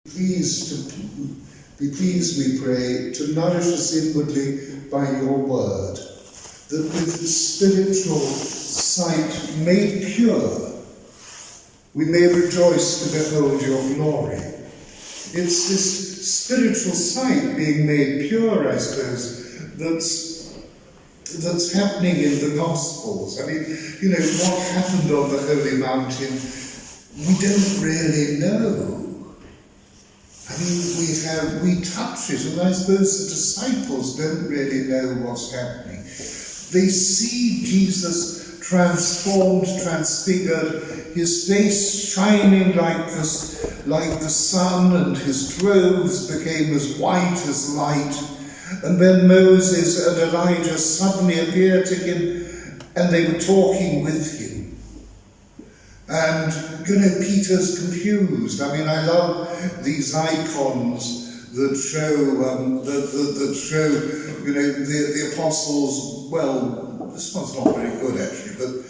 Be pleased, we pray, to nourish us inwardly by your word, that with spiritual sight made pure, we may rejoice to behold your glory. It's this spiritual sight being made pure, I suppose, that's happening in the Gospels. I mean, what happened on the Holy Mountain, we don't really know. I mean, we touch it, and I suppose the disciples don't really know what's happening. They see Jesus transformed, transfigured, his face shining like the sun, and his clothes became as white as light. And then Moses and Elijah suddenly appeared to him, and they were talking with him. And, Peter's confused. I mean, I love these icons that show, the apostles, well, this one's not very good actually, but,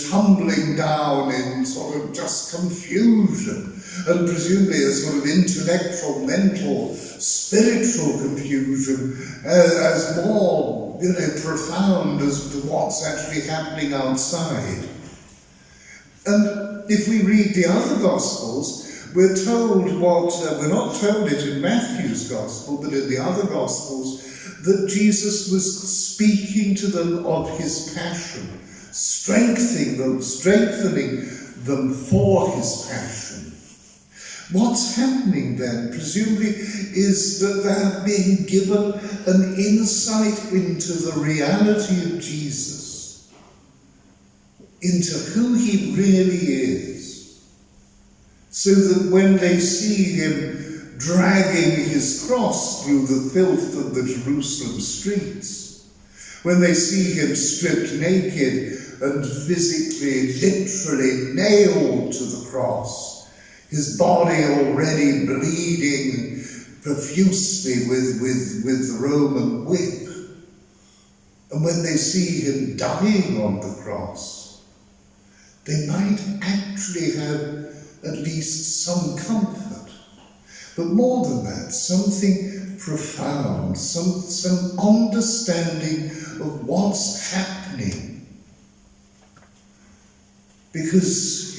tumbling down in sort of just confusion, and presumably a sort of intellectual, mental, spiritual confusion, as more, profound as to what's actually happening outside. And if we read the other Gospels, we're told we're not told it in Matthew's Gospel, but in the other Gospels, that Jesus was speaking to them of his passion, strengthening them for his passion. What's happening then, presumably, is that they're being given an insight into the reality of Jesus, into who he really is, so that when they see him dragging his cross through the filth of the Jerusalem streets, when they see him stripped naked and physically, literally nailed to the cross, his body already bleeding profusely with the Roman whip, and when they see him dying on the cross, they might actually have at least some comfort. But more than that, something profound, some understanding of what's happening. Because,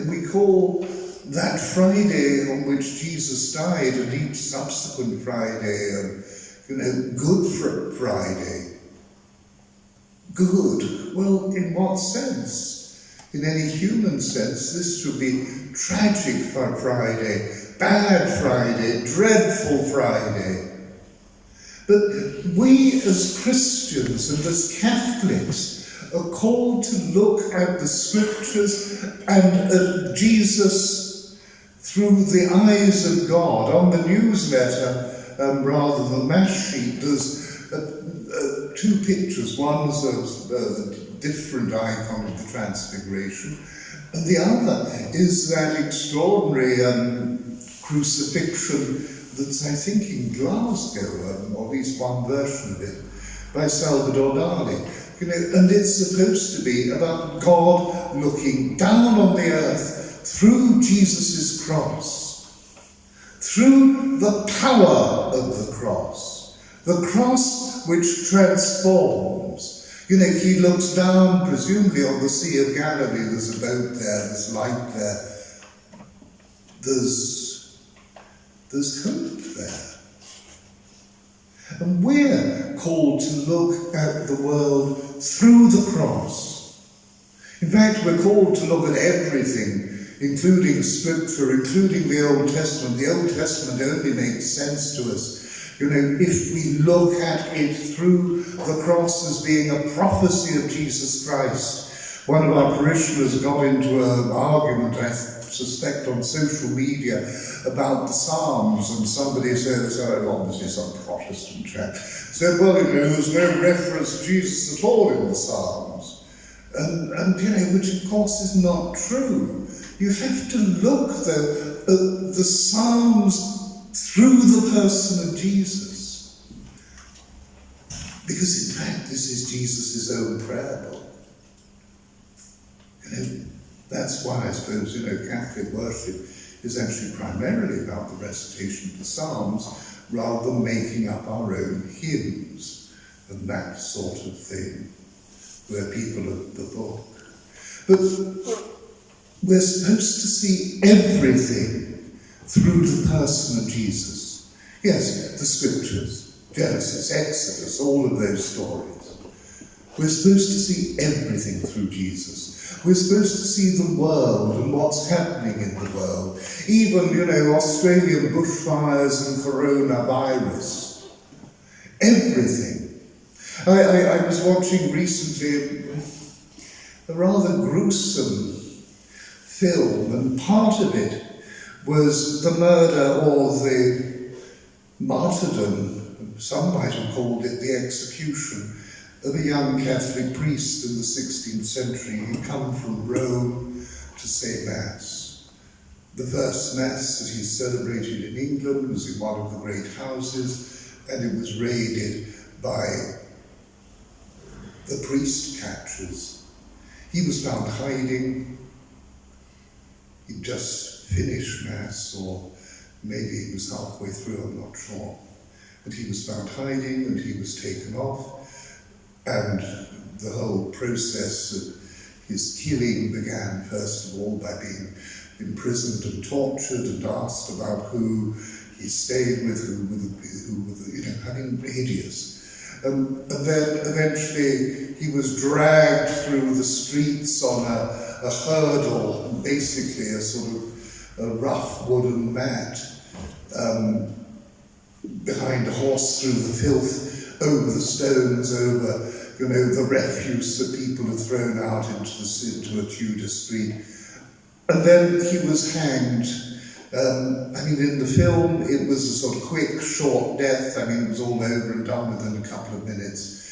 we call that Friday on which Jesus died, and each subsequent Friday, Good Friday. Good. Well, in what sense? In any human sense, this should be tragic Friday, bad Friday, dreadful Friday. But we as Christians and as Catholics are called to look at the scriptures and at Jesus through the eyes of God. On the newsletter, rather than mass sheet, there's two pictures. One's a different icon of the Transfiguration, and the other is that extraordinary crucifixion that's, I think, in Glasgow, or at least one version of it, by Salvador Dali. And it's supposed to be about God looking down on the earth through Jesus' cross, through the power of the cross which transforms. He looks down, presumably, on the Sea of Galilee. There's a boat there, there's light there. There's hope there. And we're called to look at the world through the cross. In fact, we're called to look at everything, including Scripture, including the Old Testament. The Old Testament only makes sense to us if we look at it through the cross as being a prophecy of Jesus Christ. One of our parishioners got into an argument, I suspect on social media, about the Psalms, and somebody said, obviously some Protestant chap, said, well, there's no reference to Jesus at all in the Psalms. And which of course is not true. You have to look, though, at the Psalms through the person of Jesus. Because in fact, this is Jesus' own prayer book. That's why I suppose, Catholic worship is actually primarily about the recitation of the Psalms, rather than making up our own hymns and that sort of thing. We're people of the book. But we're supposed to see everything through the person of Jesus. Yes, the scriptures, Genesis, Exodus, all of those stories. We're supposed to see everything through Jesus. We're supposed to see the world and what's happening in the world. Even, Australian bushfires and coronavirus. Everything. I was watching recently a rather gruesome film, and part of it was the murder or the martyrdom, some might have called it the execution, of a young Catholic priest in the 16th century. He'd come from Rome to say Mass. The first Mass that he celebrated in England was in one of the great houses, and it was raided by the priest catchers. He was found hiding. He'd just finished Mass, or maybe he was halfway through, I'm not sure. But he was found hiding, and he was taken off. And the whole process of his killing began, first of all, by being imprisoned and tortured and asked about who he stayed with, who were having hideous. And then eventually he was dragged through the streets on a hurdle, basically a sort of a rough wooden mat, behind a horse, through the filth, over the stones, over the refuse that people had thrown out into a Tudor street. And then he was hanged. In the film, it was a sort of quick, short death. It was all over and done within a couple of minutes.